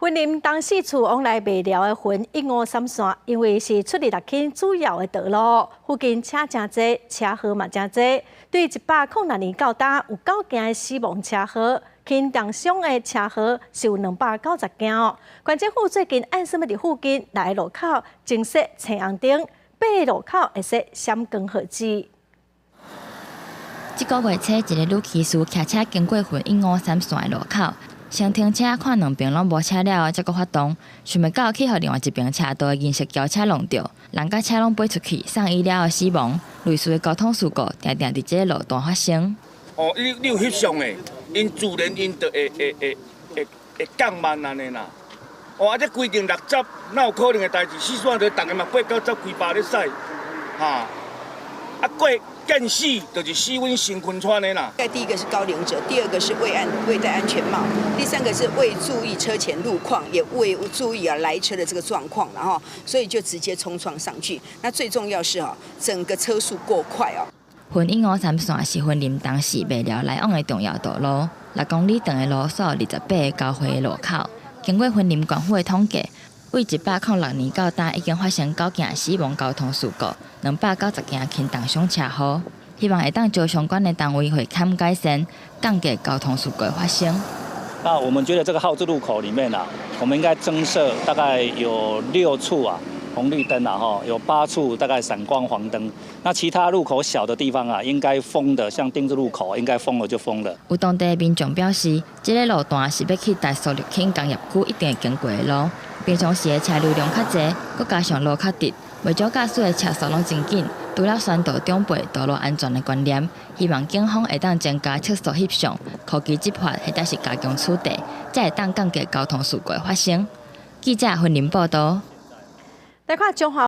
云林东市厝往来袂了的云153线，因为是出入六轻主要的道路，附近车真多，车祸嘛真多。对106年到今有9件的死亡车祸，轻重伤的车祸是有290件哦。县政府最近按什么伫附近6个路口增设青红灯，8个路口会设闪光号志。这个月初，一个女骑士骑车经过云153线的路口。先停车，看两边拢无车了，才阁发动，想袂到去互另外一边车道的银色轿车撞到，人甲车拢飞出去，送医了后死亡。类似的交通事故，常常伫这个路段发生。哦，你有翕相诶？因自然因就会降慢安尼啦。哦，啊，这规定60，哪有可能的代志？4线就逐个嘛8、9、10、规8咧驶，哈。啊，过更死就是死阮身躯穿的啦。第一个是高龄者，第二个是未戴安全帽，第三个是未注意车前路况，也未注意来车的这个状况，然后所以就直接冲撞上去。那最重要是整个车速过快哦。云153线是云林东市袂了来往的重要道路，6公里长的路数，28个交汇的路口。经过云林县府的统计，为106年到今已经发生9件死亡交通事故，290件轻重伤车祸。希望会当招相关的单位会勘改善，降低交通事故的发生。那我们觉得这个号志路口里面我们应该增设大概有6处红绿灯有8处大概闪光黄灯。那其他路口小的地方应该封的，像丁字路口应该封了就封了。有当地的民众表示，这个路段是要去大树六轻工业区一定会经过的路，平常时的车流量较侪，佮加上路较直，为咗驾驶的车速拢真紧。除了宣导长辈道路安全的观念，希望警方会当增加测速翕相、科技执法，或者是加强处理，才会当降低交通事故的发生。记者云林报道。来看中华。